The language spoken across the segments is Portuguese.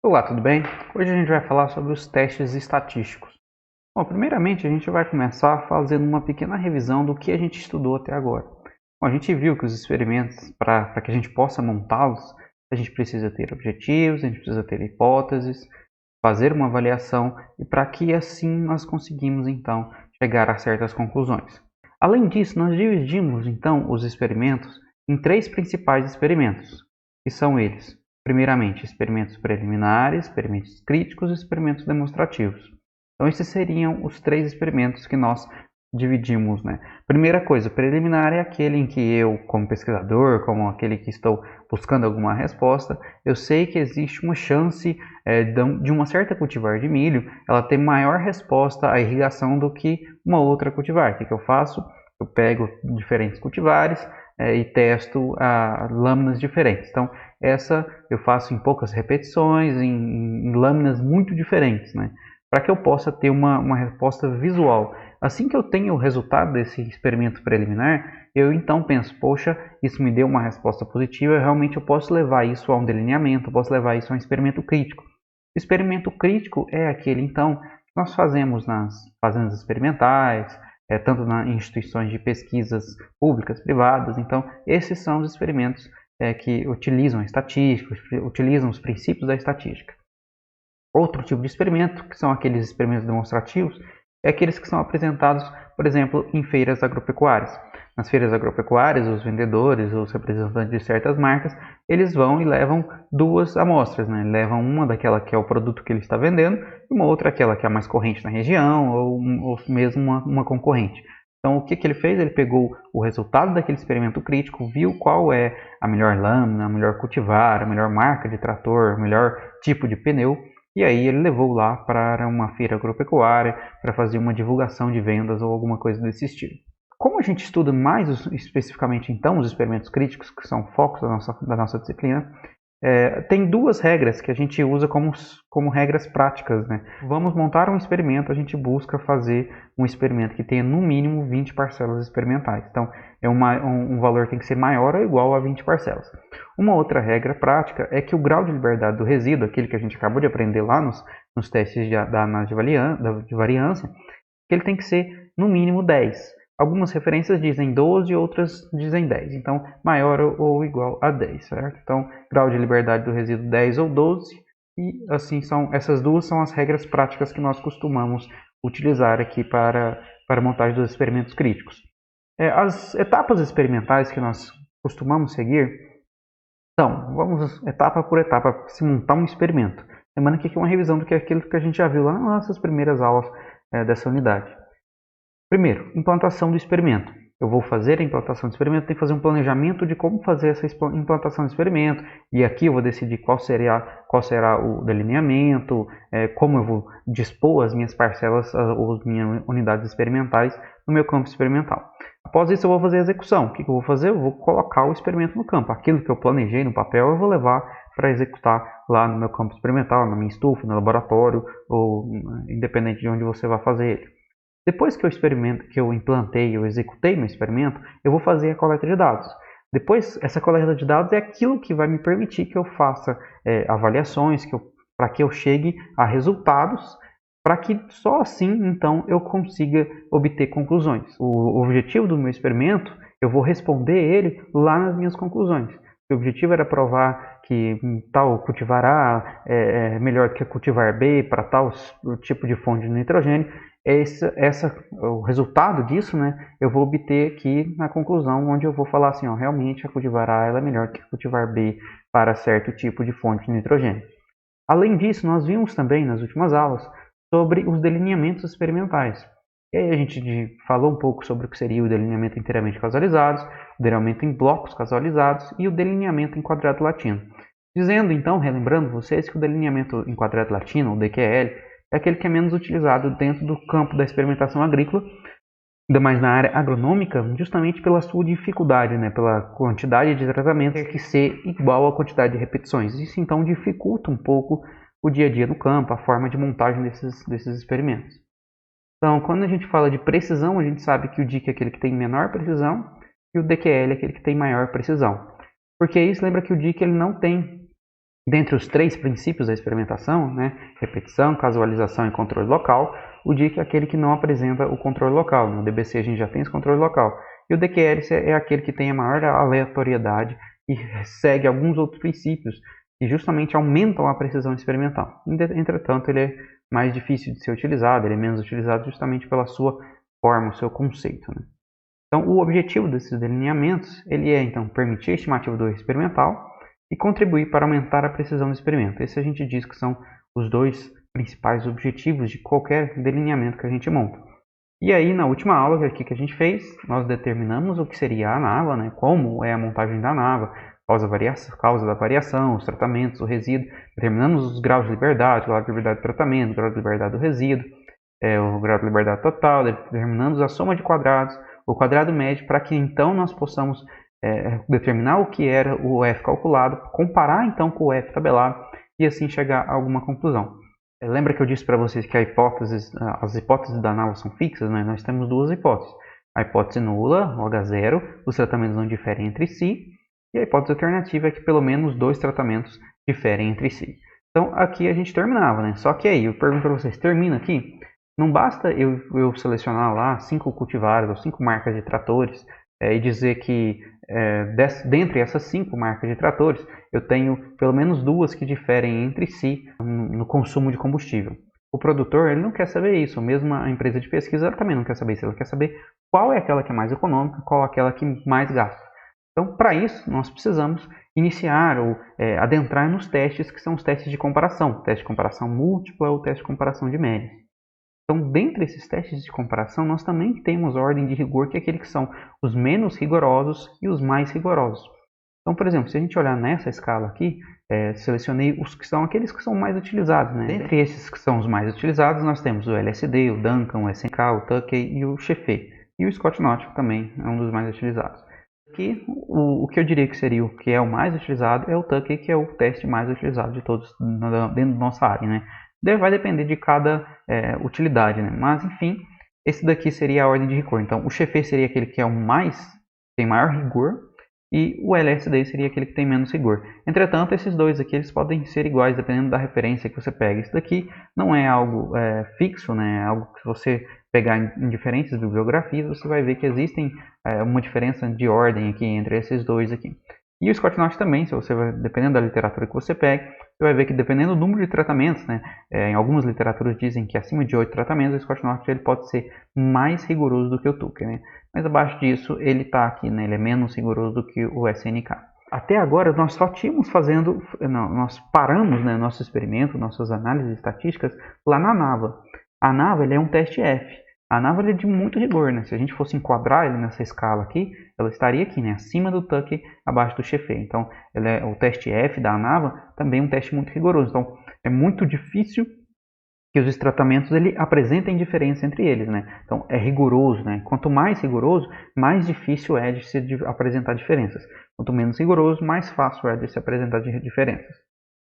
Olá, tudo bem? Hoje a gente vai falar sobre os testes estatísticos. Bom, primeiramente a gente vai começar fazendo uma pequena revisão do que a gente estudou até agora. Bom, a gente viu que os experimentos, para que a gente possa montá-los, a gente precisa ter objetivos, a gente precisa ter hipóteses, fazer uma avaliação e para que assim nós conseguimos então chegar a certas conclusões. Além disso, nós dividimos então os experimentos em três principais experimentos, que são eles: primeiramente, experimentos preliminares, experimentos críticos e experimentos demonstrativos. Então, esses seriam os três experimentos que nós dividimos, né? Primeira coisa, preliminar é aquele em que eu, como pesquisador, como aquele que estou buscando alguma resposta, eu sei que existe uma chance de uma certa cultivar de milho, ela ter maior resposta à irrigação do que uma outra cultivar. O que eu faço? Eu pego diferentes cultivares e testo lâminas diferentes. Então, essa eu faço em poucas repetições, em lâminas muito diferentes, né? Para que eu possa ter uma resposta visual. Assim que eu tenho o resultado desse experimento preliminar, eu então penso, poxa, isso me deu uma resposta positiva, realmente eu posso levar isso a um delineamento, eu posso levar isso a um experimento crítico. O experimento crítico é aquele, então, que nós fazemos nas fazendas experimentais, tanto em instituições de pesquisas públicas, privadas. Então, esses são os experimentos que utilizam a estatística, utilizam os princípios da estatística. Outro tipo de experimento, que são aqueles experimentos demonstrativos, é aqueles que são apresentados, por exemplo, em feiras agropecuárias. Nas feiras agropecuárias, os vendedores, os representantes de certas marcas, eles vão e levam duas amostras, né? Levam uma daquela que é o produto que ele está vendendo e uma outra aquela que é a mais corrente na região ou mesmo uma concorrente. Então, o que ele fez? Ele pegou o resultado daquele experimento crítico, viu qual é a melhor lâmina, a melhor cultivar, a melhor marca de trator, o melhor tipo de pneu, e aí ele levou lá para uma feira agropecuária para fazer uma divulgação de vendas ou alguma coisa desse estilo. Como a gente estuda mais especificamente então os experimentos críticos, que são focos da nossa disciplina, tem duas regras que a gente usa como regras práticas, né? Vamos montar um experimento, a gente busca fazer um experimento que tenha no mínimo 20 parcelas experimentais. Então, um valor tem que ser maior ou igual a 20 parcelas. Uma outra regra prática é que o grau de liberdade do resíduo, aquele que a gente acabou de aprender lá nos testes da análise de variância, que ele tem que ser no mínimo 10. Algumas referências dizem 12, outras dizem 10. Então, maior ou igual a 10, certo? Então, grau de liberdade do resíduo 10 ou 12. E assim essas duas são as regras práticas que nós costumamos utilizar aqui para a montagem dos experimentos críticos. As etapas experimentais que nós costumamos seguir são, vamos etapa por etapa, se montar um experimento. Lembrando que aqui é uma revisão do que é aquilo que a gente já viu lá nas nossas primeiras aulas dessa unidade. Primeiro, implantação do experimento. Eu vou fazer a implantação do experimento, tenho que fazer um planejamento de como fazer essa implantação do experimento, e aqui eu vou decidir qual será o delineamento, como eu vou dispor as minhas parcelas ou as minhas unidades experimentais no meu campo experimental. Após isso eu vou fazer a execução. O que eu vou fazer? Eu vou colocar o experimento no campo. Aquilo que eu planejei no papel eu vou levar para executar lá no meu campo experimental, na minha estufa, no laboratório, ou independente de onde você vai fazer ele. Depois que eu implantei, eu executei meu experimento, eu vou fazer a coleta de dados. Depois, essa coleta de dados é aquilo que vai me permitir que eu faça avaliações, para que eu chegue a resultados, para que só assim, então, eu consiga obter conclusões. O objetivo do meu experimento, eu vou responder ele lá nas minhas conclusões. O objetivo era provar que tal cultivar A é melhor que cultivar B para tal tipo de fonte de nitrogênio. O resultado disso, né, eu vou obter aqui na conclusão, onde eu vou falar assim, ó, realmente a cultivar A ela é melhor que a cultivar B para certo tipo de fonte de nitrogênio. Além disso, nós vimos também nas últimas aulas sobre os delineamentos experimentais. E aí a gente falou um pouco sobre o que seria o delineamento inteiramente casualizados, o delineamento em blocos casualizados e o delineamento em quadrado latino. Dizendo então, relembrando vocês, que o delineamento em quadrado latino, o DQL, é aquele que é menos utilizado dentro do campo da experimentação agrícola, ainda mais na área agronômica, justamente pela sua dificuldade, né, pela quantidade de tratamento ter que ser igual à quantidade de repetições. Isso então dificulta um pouco o dia a dia no campo, a forma de montagem desses experimentos. Então, quando a gente fala de precisão, a gente sabe que o DIC é aquele que tem menor precisão e o DQL é aquele que tem maior precisão. Porque isso lembra que o DIC ele não tem Dentre os 3 princípios da experimentação, né, repetição, casualização e controle local, o DIC é aquele que não apresenta o controle local. No DBC a gente já tem esse controle local. E o DQL é aquele que tem a maior aleatoriedade e segue alguns outros princípios que justamente aumentam a precisão experimental. Entretanto, ele é mais difícil de ser utilizado, ele é menos utilizado justamente pela sua forma, o seu conceito, né? Então, o objetivo desses delineamentos ele é, então, permitir a estimativa do erro experimental e contribuir para aumentar a precisão do experimento. Esse a gente diz que são os 2 principais objetivos de qualquer delineamento que a gente monta. E aí, na última aula que a gente fez, nós determinamos o que seria a ANAVA, né? Como é a montagem da ANAVA, causa da variação, os tratamentos, o resíduo, determinamos os graus de liberdade, o grau de liberdade do tratamento, o grau de liberdade do resíduo, o grau de liberdade total, determinamos a soma de quadrados, o quadrado médio, para que então nós possamos determinar o que era o F calculado, comparar então com o F tabelado e assim chegar a alguma conclusão. Lembra que eu disse para vocês que as hipóteses da ANAVA são fixas, né? Nós temos 2 hipóteses. A hipótese nula, OH0, os tratamentos não diferem entre si, e a hipótese alternativa é que pelo menos 2 tratamentos diferem entre si. Então aqui a gente terminava, né? Só que aí eu pergunto para vocês, termina aqui? Não basta eu selecionar lá 5 cultivares ou 5 marcas de tratores e dizer que dentre essas 5 marcas de tratores eu tenho pelo menos 2 que diferem entre si no consumo de combustível. O produtor ele não quer saber isso, mesmo a empresa de pesquisa ela também não quer saber isso, ela quer saber qual é aquela que é mais econômica, qual é aquela que mais gasta. Então, para isso, nós precisamos iniciar ou adentrar nos testes que são os testes de comparação, teste de comparação múltipla ou teste de comparação de médias. Então, dentre esses testes de comparação, nós também temos ordem de rigor, que é aquele que são os menos rigorosos e os mais rigorosos. Então, por exemplo, se a gente olhar nessa escala aqui, selecionei os que são aqueles que são mais utilizados, né? Dentre esses que são os mais utilizados, nós temos o LSD, o Duncan, o SNK, o Tukey e o Sheffey. E o Scott Nautico também é um dos mais utilizados. Aqui, o que eu diria que seria o que é o mais utilizado é o Tukey, que é o teste mais utilizado de todos dentro da nossa área, né? Vai depender de cada utilidade, né? Mas enfim, esse daqui seria a ordem de rigor. Então, o Sheffey seria aquele que é tem maior rigor, e o LSD seria aquele que tem menos rigor. Entretanto, esses dois aqui eles podem ser iguais dependendo da referência que você pega. Isso daqui não é algo fixo, né? É algo que você pegar em diferentes bibliografias, você vai ver que existem uma diferença de ordem aqui entre esses dois aqui. E o Scott Nautico também, dependendo da literatura que você pega, você vai ver que dependendo do número de tratamentos, né, em algumas literaturas dizem que acima de 8 tratamentos, o Scott Nautico ele pode ser mais rigoroso do que o Tukey, né? Mas abaixo disso ele está aqui, né, ele é menos rigoroso do que o SNK. Até agora nós só tínhamos nós paramos, né, nosso experimento, nossas análises estatísticas lá na ANAVA. A ANAVA ele é um teste F. A ANAVA ele é de muito rigor, né? Se a gente fosse enquadrar ele nessa escala aqui, ela estaria aqui, né? Acima do Tukey, abaixo do Sheffey. Então, o teste F da ANAVA também é um teste muito rigoroso. Então, é muito difícil que os tratamentos ele apresentem diferença entre eles, né? Então, é rigoroso, né? Quanto mais rigoroso, mais difícil é de se apresentar diferenças. Quanto menos rigoroso, mais fácil é de se apresentar diferenças.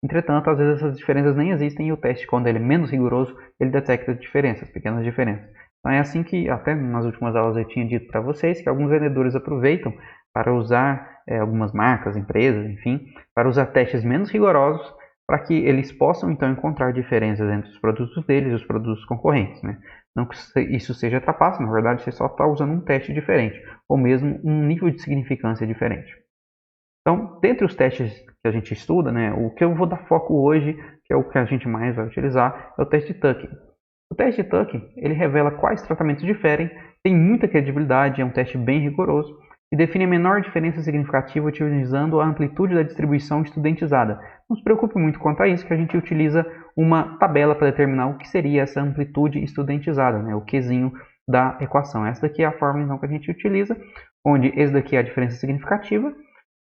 Entretanto, às vezes essas diferenças nem existem e o teste, quando ele é menos rigoroso, ele detecta diferenças, pequenas diferenças. Então é assim que, até nas últimas aulas eu tinha dito para vocês, que alguns vendedores aproveitam para usar algumas marcas, empresas, enfim, para usar testes menos rigorosos para que eles possam então encontrar diferenças entre os produtos deles e os produtos concorrentes, né? Não que isso seja trapaça, na verdade você só está usando um teste diferente, ou mesmo um nível de significância diferente. Então, dentre os testes que a gente estuda, né, o que eu vou dar foco hoje, que é o que a gente mais vai utilizar, é o teste de Tukey. O teste de Tukey, ele revela quais tratamentos diferem, tem muita credibilidade, é um teste bem rigoroso e define a menor diferença significativa utilizando a amplitude da distribuição estudentizada. Não se preocupe muito quanto a isso, que a gente utiliza uma tabela para determinar o que seria essa amplitude estudentizada, né, o Qzinho da equação. Essa daqui é a fórmula então, que a gente utiliza, onde esse daqui é a diferença significativa,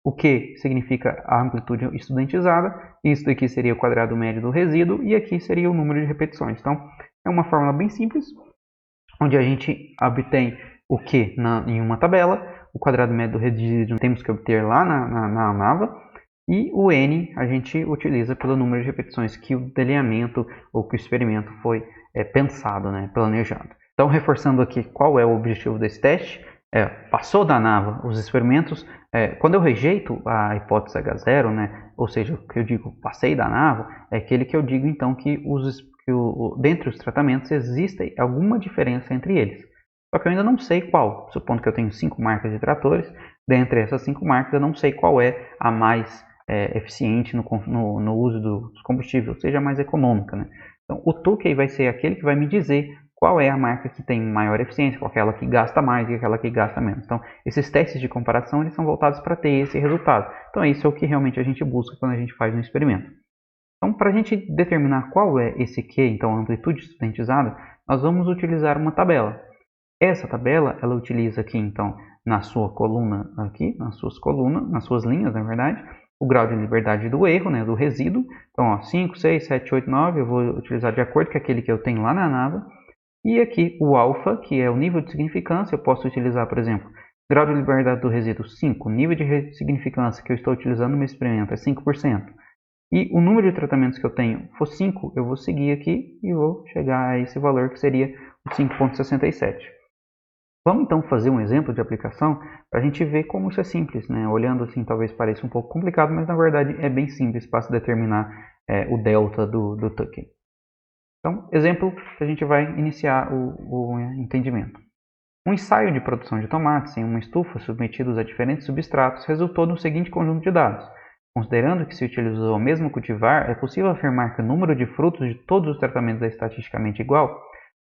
o Q significa a amplitude estudentizada, isso daqui seria o quadrado médio do resíduo e aqui seria o número de repetições. Então, é uma fórmula bem simples, onde a gente obtém o Q em uma tabela, o quadrado médio do resíduo temos que obter lá na ANAVA, e o N a gente utiliza pelo número de repetições que o delineamento ou que o experimento foi pensado, né, planejado. Então, reforçando aqui qual é o objetivo desse teste, passou da ANAVA, os experimentos, quando eu rejeito a hipótese H0, né, ou seja, o que eu digo passei da ANAVA, é aquele que eu digo então que, dentre os tratamentos existe alguma diferença entre eles. Só que eu ainda não sei qual, supondo que eu tenho 5 marcas de tratores, dentre essas 5 marcas eu não sei qual é a mais eficiente no uso dos combustíveis, ou seja, a mais econômica, né? Então o TUC vai ser aquele que vai me dizer qual é a marca que tem maior eficiência, qual é aquela que gasta mais e aquela que gasta menos. Então, esses testes de comparação eles são voltados para ter esse resultado. Então, isso é o que realmente a gente busca quando a gente faz um experimento. Então, para a gente determinar qual é esse Q, então a amplitude estudentizada, nós vamos utilizar uma tabela. Essa tabela, ela utiliza aqui, então, na sua coluna aqui, nas suas linhas, na verdade, o grau de liberdade do erro, né, do resíduo. Então, ó, 5, 6, 7, 8, 9, eu vou utilizar de acordo com aquele que eu tenho lá na ANAVA. E aqui o alfa, que é o nível de significância, eu posso utilizar, por exemplo, grau de liberdade do resíduo 5, nível de significância que eu estou utilizando no meu experimento é 5%, e o número de tratamentos que eu tenho for 5, eu vou seguir aqui e vou chegar a esse valor que seria o 5,67. Vamos então fazer um exemplo de aplicação para a gente ver como isso é simples, né? Olhando assim talvez pareça um pouco complicado, mas na verdade é bem simples para se determinar o delta do TUC. Então, exemplo que a gente vai iniciar o entendimento. Um ensaio de produção de tomates em uma estufa submetidos a diferentes substratos resultou no seguinte conjunto de dados. Considerando que se utilizou o mesmo cultivar, é possível afirmar que o número de frutos de todos os tratamentos é estatisticamente igual?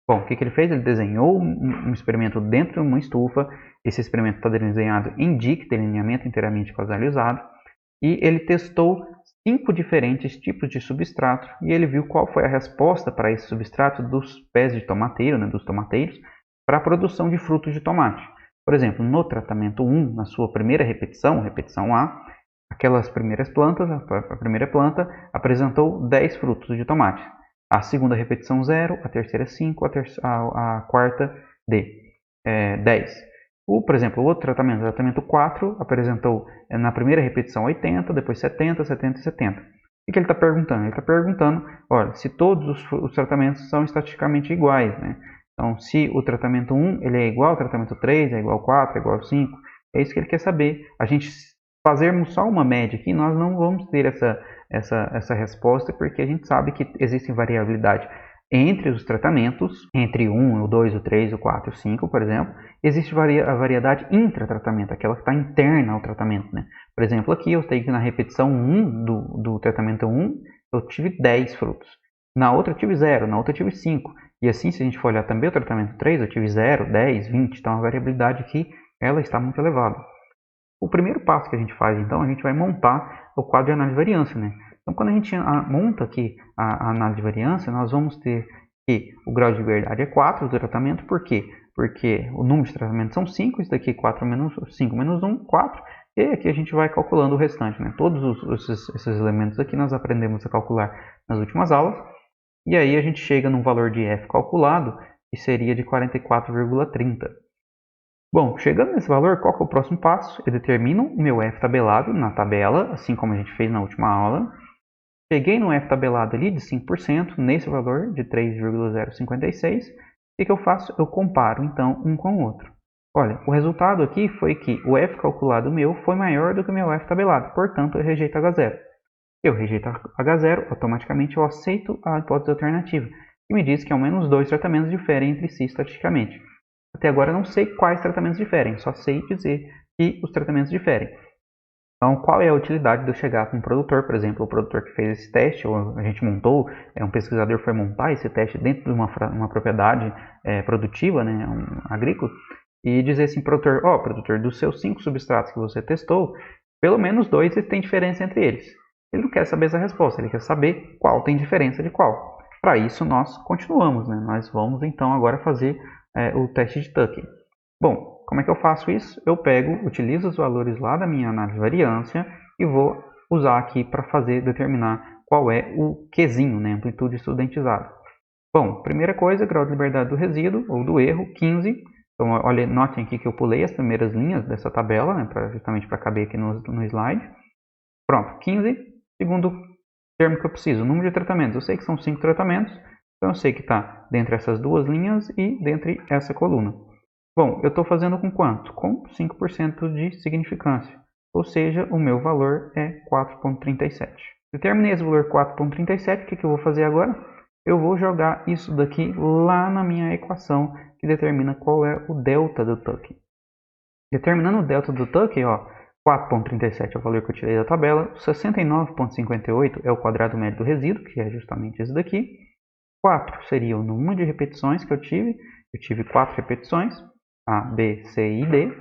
Bom, o que ele fez? Ele desenhou um experimento dentro de uma estufa. Esse experimento está desenhado em DIC, delineamento inteiramente causalizado, e ele testou 5 diferentes tipos de substrato e ele viu qual foi a resposta para esse substrato dos pés de tomateiro, né, dos tomateiros, para a produção de frutos de tomate. Por exemplo, no tratamento 1, na sua primeira repetição, repetição A, aquelas primeiras plantas, a primeira planta apresentou 10 frutos de tomate. A segunda repetição 0, a terceira 5, a quarta 10. Por exemplo, o outro tratamento, o tratamento 4, apresentou na primeira repetição 80, depois 70, 70 e 70. O que ele está perguntando? Ele está perguntando, olha, se todos os tratamentos são estatisticamente iguais, né? Então, se o tratamento 1 ele é igual ao tratamento 3, é igual ao 4, é igual ao 5, é isso que ele quer saber. A gente fazermos só uma média aqui, nós não vamos ter essa resposta, porque a gente sabe que existe variabilidade entre os tratamentos, entre o 1, o 2, o 3, o 4 e o 5, por exemplo, existe a variedade intratratamento, aquela que está interna ao tratamento, né? Por exemplo, aqui eu tenho que na repetição 1 do tratamento 1, eu tive 10 frutos. Na outra eu tive 0, na outra eu tive 5. E assim, se a gente for olhar também o tratamento 3, eu tive 0, 10, 20. Então a variabilidade aqui, ela está muito elevada. O primeiro passo que a gente faz, então, a gente vai montar o quadro de análise de variância, né? Então, quando a gente monta aqui a análise de variância, nós vamos ter que o grau de liberdade é 4 do tratamento. Por quê? Porque o número de tratamentos são 5, isso daqui 4 menos 5 menos 1, 4. E aqui a gente vai calculando o restante, né? Todos esses elementos aqui nós aprendemos a calcular nas últimas aulas. E aí a gente chega num valor de F calculado, que seria de 44,30. Bom, chegando nesse valor, qual que é o próximo passo? Eu determino o meu F tabelado na tabela, assim como a gente fez na última aula. Cheguei no F tabelado ali de 5%, nesse valor de 3,056. O que eu faço? Eu comparo, então, um com o outro. Olha, o resultado aqui foi que o F calculado meu foi maior do que o meu F tabelado, portanto, eu rejeito H0. Eu rejeito H0, automaticamente eu aceito a hipótese alternativa, que me diz que ao menos 2 tratamentos diferem entre si estatisticamente. Até agora eu não sei quais tratamentos diferem, só sei dizer que os tratamentos diferem. Então, qual é a utilidade de eu chegar com um produtor, por exemplo, o produtor que fez esse teste, ou a gente montou, um pesquisador foi montar esse teste dentro de uma propriedade produtiva, né, agrícola, e dizer assim, produtor, dos seus 5 substratos que você testou, pelo menos 2 tem diferença entre eles. Ele não quer saber essa resposta, ele quer saber qual tem diferença de qual. Para isso, nós continuamos, né? Nós vamos então agora fazer o teste de Tuck. Bom, como é que eu faço isso? Eu utilizo os valores lá da minha análise de variância e vou usar aqui para determinar qual é o Qzinho, né? Amplitude estudentizada. Bom, primeira coisa, grau de liberdade do resíduo ou do erro, 15. Então, olha, notem aqui que eu pulei as primeiras linhas dessa tabela, né? Justamente para caber aqui no slide. Pronto, 15. Segundo termo que eu preciso, número de tratamentos. Eu sei que são 5 tratamentos, então eu sei que está dentre essas duas linhas e dentre essa coluna. Bom, eu estou fazendo com quanto? Com 5% de significância, ou seja, o meu valor é 4,37. Determinei esse valor 4,37, o que eu vou fazer agora? Eu vou jogar isso daqui lá na minha equação que determina qual é o delta do tuck. Determinando o delta do tuck, 4,37 é o valor que eu tirei da tabela, 69,58 é o quadrado médio do resíduo, que é justamente esse daqui. 4 seria o número de repetições que eu tive 4 repetições, A, B, C e D,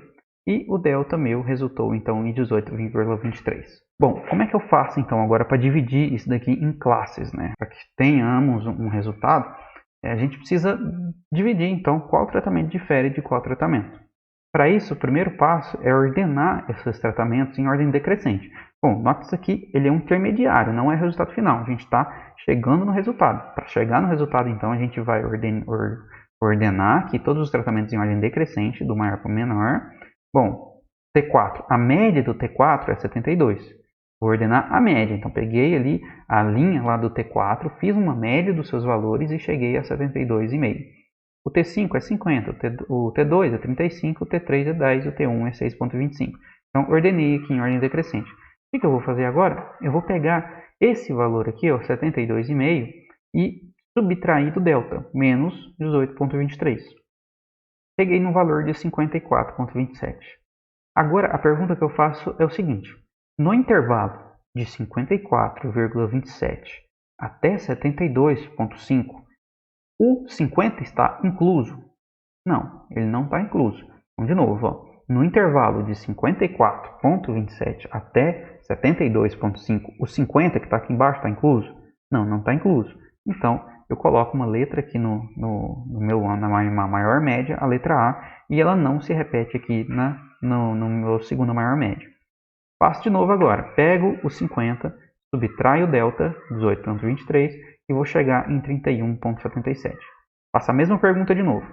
e o delta meu resultou então em 18,23. Bom, como é que eu faço então agora para dividir isso daqui em classes, né? Para que tenhamos um resultado, a gente precisa dividir então qual tratamento difere de qual tratamento. Para isso, o primeiro passo é ordenar esses tratamentos em ordem decrescente. Bom, note isso aqui, ele é um intermediário, não é o resultado final. A gente está chegando no resultado. Para chegar no resultado, então, a gente vai ordenar aqui todos os tratamentos em ordem decrescente, do maior para o menor. Bom, T4, a média do T4 é 72. Vou ordenar a média, então peguei ali a linha lá do T4, fiz uma média dos seus valores e cheguei a 72,5. O T5 é 50, o T2 é 35, o T3 é 10, o T1 é 6,25. Então, ordenei aqui em ordem decrescente. O que eu vou fazer agora? Eu vou pegar esse valor aqui, 72,5, e subtrair do delta, menos 18,23. Peguei no valor de 54,27. Agora, a pergunta que eu faço é o seguinte. No intervalo de 54,27 até 72,5, o 50 está incluso? Não, ele não está incluso. Então, de novo, no intervalo de 54,27 até 72,5, o 50 que está aqui embaixo está incluso? Não, não está incluso. Então, eu coloco uma letra aqui na maior média, a letra A, e ela não se repete aqui no meu segunda maior média. Faço de novo agora. Pego o 50, subtraio o delta, 18,23, e vou chegar em 31,77. Faço a mesma pergunta de novo.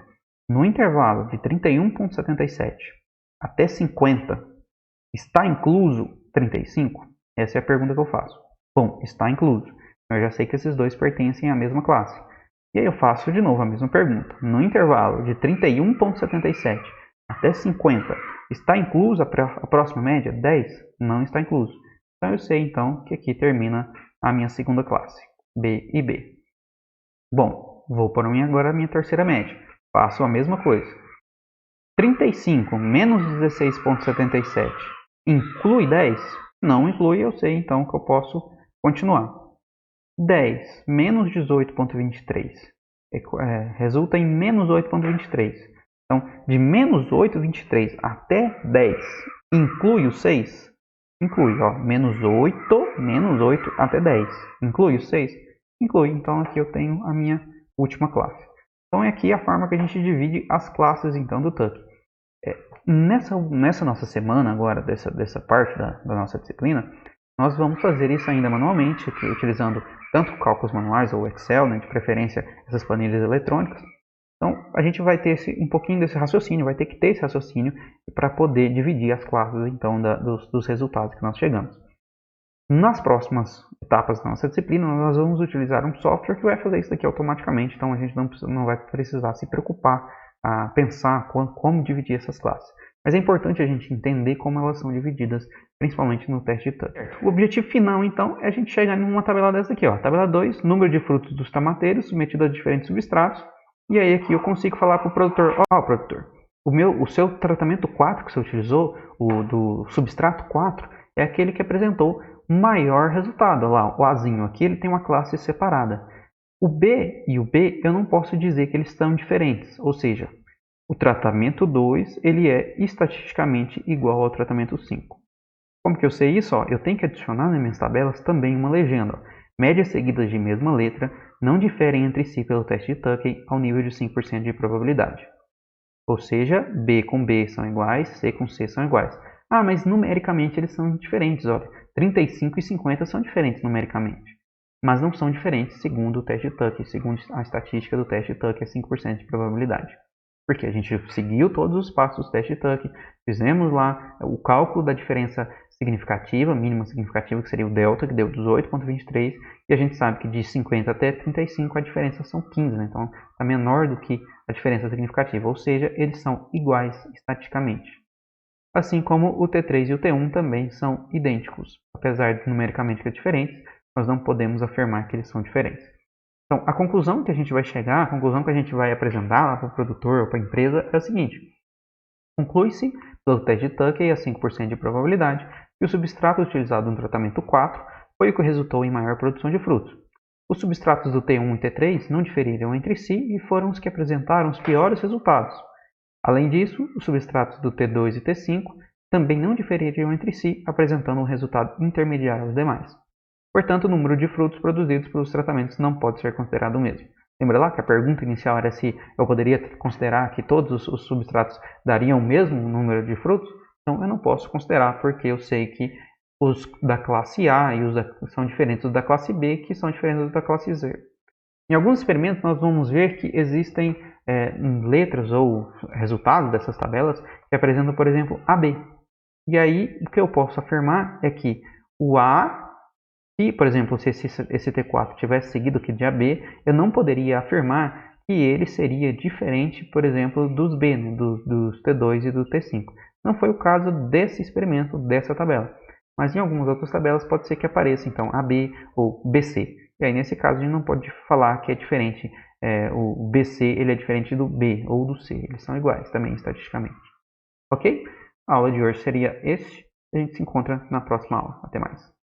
No intervalo de 31,77 até 50, está incluso 35? Essa é a pergunta que eu faço. Bom, está incluso. Eu já sei que esses dois pertencem à mesma classe. E aí eu faço de novo a mesma pergunta. No intervalo de 31,77 até 50, está incluso a próxima média? 10? Não está incluso. Então eu sei então que aqui termina a minha segunda classe, B e B. Bom, vou por agora a minha terceira média. Faço a mesma coisa. 35 menos 16,77 inclui 10? Não inclui, eu sei então que eu posso continuar. 10 menos 18,23 resulta em menos 8,23. Então, de menos 8,23 até 10, inclui o 6? Inclui, menos 8 até 10. Inclui o 6? Inclui. Então, aqui eu tenho a minha última classe. Então, é aqui a forma que a gente divide as classes então, do tuck. Nessa nossa semana agora, dessa parte da nossa disciplina, nós vamos fazer isso ainda manualmente, utilizando tanto cálculos manuais ou Excel, né, de preferência essas planilhas eletrônicas. Então, a gente vai ter um pouquinho desse raciocínio, vai ter que ter esse raciocínio para poder dividir as classes então, dos resultados que nós chegamos. Nas próximas etapas da nossa disciplina, nós vamos utilizar um software que vai fazer isso aqui automaticamente, então a gente não vai precisar se preocupar a pensar como dividir essas classes. Mas é importante a gente entender como elas são divididas, principalmente no teste de tuck. O objetivo final, então, é a gente chegar numa tabela dessa aqui. Tabela 2, número de frutos dos tomateiros submetido a diferentes substratos. E aí aqui eu consigo falar para o produtor, produtor, o seu tratamento 4 que você utilizou, o do substrato 4, é aquele que apresentou maior resultado. Lá, o Azinho aqui, ele tem uma classe separada. O B e o B, eu não posso dizer que eles são diferentes, ou seja, o tratamento 2 ele é estatisticamente igual ao tratamento 5. Como que eu sei isso? Eu tenho que adicionar nas minhas tabelas também uma legenda. Médias seguidas de mesma letra não diferem entre si pelo teste de Tuck ao nível de 5% de probabilidade. Ou seja, B com B são iguais, C com C são iguais. Mas numericamente eles são diferentes. 35 e 50 são diferentes numericamente. Mas não são diferentes segundo o teste de Tuck. Segundo a estatística do teste de Tuck é 5% de probabilidade. Porque a gente seguiu todos os passos do teste de Tuck, fizemos lá o cálculo da diferença significativa, mínima significativa, que seria o delta, que deu 18,23, e a gente sabe que de 50 até 35 a diferença são 15, né? Então está menor do que a diferença significativa, ou seja, eles são iguais estatisticamente. Assim como o T3 e o T1 também são idênticos, apesar de numericamente ser diferentes, nós não podemos afirmar que eles são diferentes. Então, a conclusão que a gente vai chegar, a conclusão que a gente vai apresentar lá para o produtor ou para a empresa é a seguinte: conclui-se, pelo teste de Tuckey a 5% de probabilidade, que o substrato utilizado no tratamento 4 foi o que resultou em maior produção de frutos. Os substratos do T1 e T3 não diferiram entre si e foram os que apresentaram os piores resultados. Além disso, os substratos do T2 e T5 também não difeririam entre si, apresentando um resultado intermediário aos demais. Portanto, o número de frutos produzidos pelos tratamentos não pode ser considerado o mesmo. Lembra lá que a pergunta inicial era se eu poderia considerar que todos os substratos dariam o mesmo número de frutos? Então, eu não posso considerar, porque eu sei que os da classe A e os são diferentes dos da classe B, que são diferentes dos da classe Z. Em alguns experimentos, nós vamos ver que existem letras ou resultados dessas tabelas que apresentam, por exemplo, AB. E aí, o que eu posso afirmar é que o A, se, por exemplo, se esse T4 tivesse seguido aqui de AB, eu não poderia afirmar que ele seria diferente, por exemplo, dos B, né, dos T2 e do T5. Não foi o caso desse experimento, dessa tabela. Mas em algumas outras tabelas pode ser que apareça, então, AB ou BC. E aí, nesse caso, a gente não pode falar que é diferente. O BC ele é diferente do B ou do C. Eles são iguais também, estatisticamente. Ok? A aula de hoje seria esse. A gente se encontra na próxima aula. Até mais.